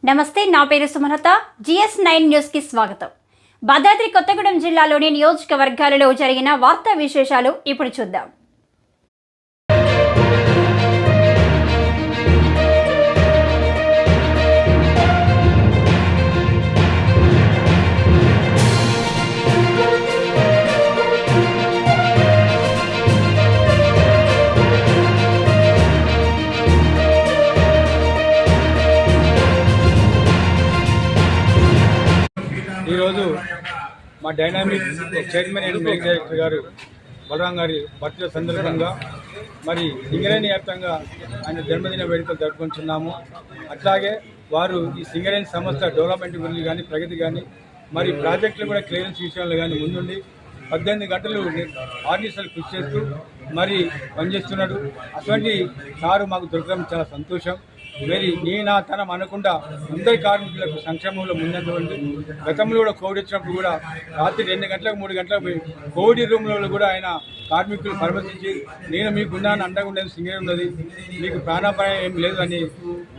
నమస్తే, నా పేరు సుమలత. GS9 న్యూస్ కి స్వాగతం. భద్రాద్రి కొత్తగూడెం జిల్లాలోని నియోజకవర్గాలలో జరిగిన వార్తా విశేషాలు ఇప్పుడు చూద్దాం. ఈరోజు మా dynamic chairman and main director గారు బలరాం గారి బర్త్డే సందర్భంగా మరి సింగరేణి వ్యాప్తంగా ఆయన జన్మదిన వేడుకలు జరుపుకుంటున్నాము. అట్లాగే వారు ఈ సింగరేణి సంస్థ డెవలప్మెంట్ గురించి కానీ ప్రగతి కానీ మరి ప్రాజెక్టులు కూడా క్లియరెన్స్ విషయంలో కానీ ముందుండి 18 గంటలు ఆర్డినెన్స్లు కృషి చేస్తూ మరి పనిచేస్తున్నాడు. అటువంటి సారు మాకు దొరకడం చాలా సంతోషం. మరి నేనా తనం అనకుండా అందరి కార్మికులకు సంక్షేమంలో ముందండి. గతంలో కూడా కోవిడ్ వచ్చినప్పుడు కూడా రాత్రి 2 గంటలకు 3 గంటలకు పోయి కోవిడ్ రూమ్లో కూడా ఆయన కార్మికులు పరామర్శించి నేను మీకున్నాను, అండగా ఉండేది సింగరేణి ఉన్నది, మీకు ప్రాణాపాయం ఏం లేదు అని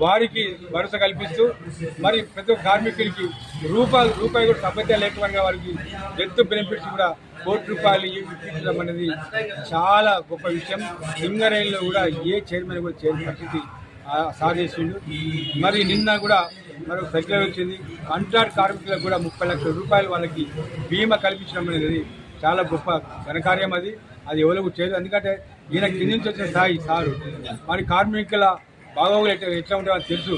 వారికి భరోసా కల్పిస్తూ మరి ప్రతి ఒక్క కార్మికులకి రూపాయి కూడా సభ్యత లేకుండా వారికి డెత్ బెనిఫిట్స్ కూడా ₹1 ఇప్పించడం అనేది చాలా గొప్ప విషయం. సింగరేణిలో కూడా ఏ చైర్మన్ కూడా చేయని పరిస్థితి సాధించిండు. మరి నిన్న కూడా మరొక సర్క్యులర్ వచ్చింది. కాంట్రాక్ట్ కార్మికులకు కూడా ₹30 లక్షల వాళ్ళకి బీమా కల్పించడం అనేది చాలా గొప్ప ఘనకార్యం. అది ఎవరికి చేయదు. ఎందుకంటే ఈయన కింది నుంచి వచ్చిన స్థాయి సారు. మరి కార్మికుల బాగోగులు ఎట్లా ఉంటాయో తెలుసు.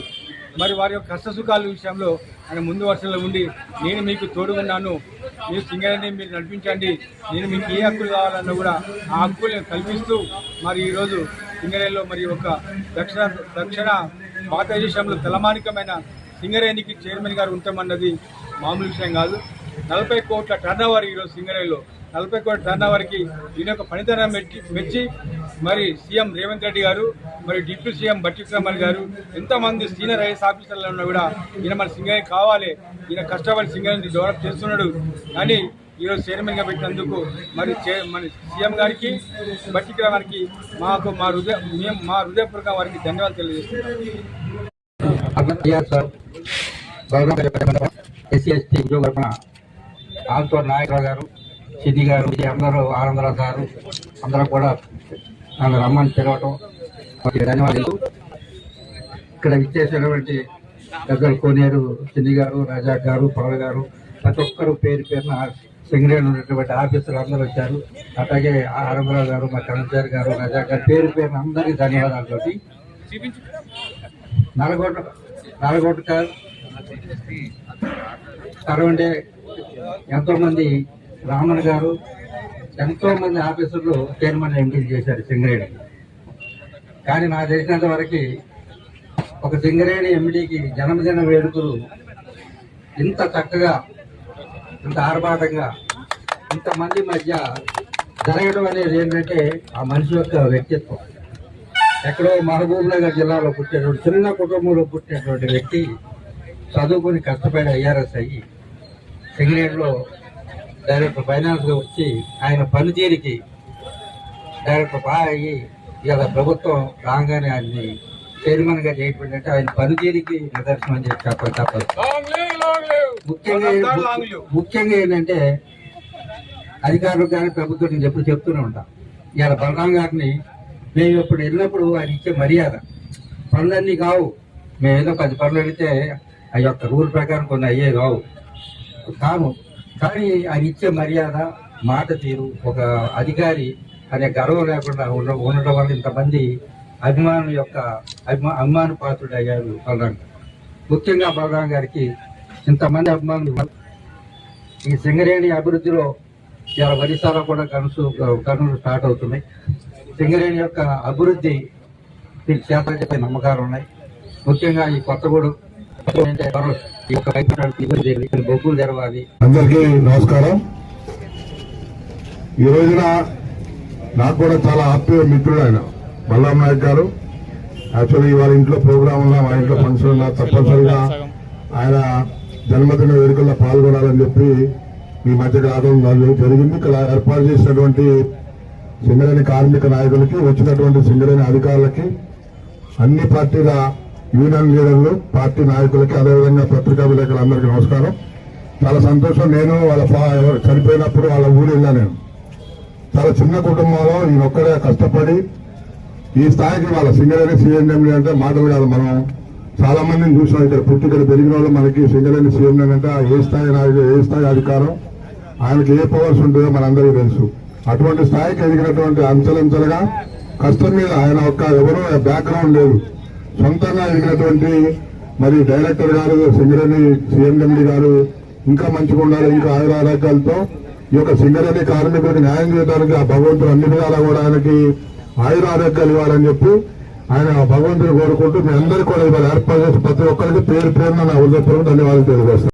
మరి వారి యొక్క కష్ట సుఖాల విషయంలో ఆయన ముందు వరుసలో ఉండి నేను మీకు తోడుగున్నాను, మీరు సింగరేణి మీరు నడిపించండి, నేను మీకు ఏ హక్కులు కావాలన్నా కూడా ఆ హక్కులను కల్పిస్తూ మరి ఈరోజు సింగరేణిలో మరి ఒక దక్షిణ భారతదేశంలో తలమానికమైన సింగరేణికి చైర్మన్ గారు ఉంటామన్నది మామూలు విషయం కాదు. 40 కోట్ల టర్నోవర్ ఈరోజు సింగరేణిలో 40 కోట్ల టర్నోవర్కి ఈయన యొక్క పనితనం మెచ్చి మరి సీఎం రేవంత్ రెడ్డి గారు మరి డిప్యూటీ సీఎం బట్టి విక్రమార్క గారు ఎంతమంది సీనియర్ ఐఏఎస్ ఆఫీసర్లు ఉన్నా కూడా ఈయన మన సింగరేణి కావాలి, ఈయన కష్టపడి సింగరేణి డెవలప్ చేస్తున్నాడు అని ఈరోజు చైర్మన్గా పెట్టినందుకు మరి మన సీఎం గారికి బట్టి విక్రమార్కి మా హృదయపూర్వక వారికి ధన్యవాదాలు తెలియజేస్తున్నాను. నాయకురావు గారు, సిద్ధి గారు, అందరూ ఆనందరావు గారు అందరూ కూడా నన్ను రమ్మని పిలవటం ధన్యవాదాలు. ఇక్కడ ఇచ్చేసినటువంటి పెద్దలు కోనేరు సిద్ధి గారు, రాజా గారు, పవన్ గారు, ప్రతి ఒక్కరు పేరు పేరున సింగరేణి ఉన్నటువంటి ఆఫీసర్లు అందరూ వచ్చారు. అట్లాగే ఆనందరావు గారు, మా కమిషనర్ గారు, రాజా గారు పేరు పేరున అందరికీ ధన్యవాదాలతోటి నల్గొండ సరౌండే ఎంతోమంది రామన్ గారు ఎంతోమంది ఆఫీసర్లు చైర్మన్ ఎంపీలు చేశారు సింగరేణి. కానీ నాకు తెలిసినంత వరకు ఒక సింగరేణి ఎంపీకి జన్మదిన వేడుకలు ఇంత చక్కగా, ఇంత ఆర్భాటంగా, ఇంతమంది మధ్య జరగడం అనేది ఏంటంటే ఆ మనిషి యొక్క వ్యక్తిత్వం. ఎక్కడో మహబూబ్ నగర్ జిల్లాలో పుట్టినటువంటి చిన్న కుటుంబంలో పుట్టినటువంటి వ్యక్తి చదువుకుని కష్టపడి ఐఆర్ఎస్ అయ్యి సింగరేణిలో డైరెక్టర్ ఫైనాన్స్గా వచ్చి ఆయన పనితీరికి డైరెక్టర్ అయ్యి ఇలా ప్రభుత్వం రాగానే ఆయన్ని చైర్మన్గా చేయకపోయిందంటే ఆయన పనితీరికి నిదర్శనం అని చెప్పి చెప్పాలి తప్పదు. ముఖ్యంగా ఏంటంటే అధికారులు కానీ ప్రభుత్వం నేను ఎప్పుడు చెప్తూనే ఉంటాం. ఇలా బలరాం గారిని మేము ఎప్పుడు వెళ్ళినప్పుడు ఆయన ఇచ్చే మర్యాద, పనులన్నీ కావు, మేము ఏదో 10 పనులు వెళితే ఆ యొక్క రూల్ ప్రకారం కొన్ని అయ్యే కావు కానీ ఆయన ఇచ్చే మర్యాద, మాట తీరు, ఒక అధికారి అనే గర్వం లేకుండా ఉండడం వల్ల ఇంతమంది అభిమాన పాత్రుడు అయ్యారు బలరాం గారు. ముఖ్యంగా బలరాం గారికి ఇంతమంది అభిమానులు ఈ సింగరేణి అభివృద్ధిలో ఇలా ఒరిస్సాలో కూడా కనులు స్టార్ట్ అవుతున్నాయి. సింగరేణి యొక్క అభివృద్ధి దీనికి చేతలు చెప్పే నమ్మకాలు ఉన్నాయి. ముఖ్యంగా ఈ కొత్తగూడెం బొగ్గులు తెరవాలి. అందరికీ నమస్కారం. ఈ రోజున నాకు కూడా చాలా ఆప్యాయ మిత్రుడు ఆయన బలరాం నాయక్ గారు. యాక్చువల్లీ వాళ్ళ ఇంట్లో ప్రోగ్రామ్ ఉన్నా, మా ఇంట్లో ఫంక్షన్ ఉన్నా తప్పనిసరిగా ఆయన జన్మదిన వేడుకల్లో పాల్గొనాలని చెప్పి మీ మధ్యకి రావడం జరిగింది. ఇక్కడ ఏర్పాటు చేసినటువంటి సింగరేణి కార్మిక నాయకులకి, వచ్చినటువంటి సింగరేణి అధికారులకి, అన్ని పార్టీల యూనియన్ లీడర్లు, పార్టీ నాయకులకి, అదేవిధంగా పత్రికా విలేకరులందరికీ నమస్కారం. చాలా సంతోషం. నేను ఎవరు చనిపోయినప్పుడు వాళ్ళ ఊరు వెళ్ళా. నేను చాలా చిన్న కుటుంబంలో ఈయన ఒక్కడే కష్టపడి ఈ స్థాయికి వాళ్ళ సింగరేణి సీఎండీ అంటే మాటలు కాదు. మనం చాలా మందిని చూసాం. ఇక్కడ పుట్టి ఇక్కడ పెరిగిన వాళ్ళు మనకి సింగరేణి సీఎండీ అంటే ఏ స్థాయి నాయకుడు, ఏ స్థాయి అధికారం, ఆయనకి ఏ పవర్స్ ఉంటుందో మనందరికీ తెలుసు. అటువంటి స్థాయికి ఎదిగినటువంటి అంచెలంచెలుగా కష్టం మీద ఆయన ఎవరో బ్యాక్గ్రౌండ్ లేదు, సొంతంగా ఎదిగినటువంటి మరి డైరెక్టర్ గారు, సింగరేణి సీఎండీ గారు ఇంకా మంచిగా ఉండాలి, ఇంకా ఆయురారోగ్యాలతో ఈ యొక్క సింగరేణి కార్మికులకు న్యాయం చేయడానికి ఆ భగవంతుడు అన్ని విధాలా కూడా ఆయనకి ఆయురారోగ్యాలు ఇవ్వాలని చెప్పి ఆయన భగవంతుని కోరుకుంటూ మీ అందరికీ కూడా ఇవాళ ఏర్పాటు చేసి ప్రతి ఒక్కరికి పేరు పేరున నా హృదయపూర్వక ధన్యవాదాలు తెలియజేస్తాను.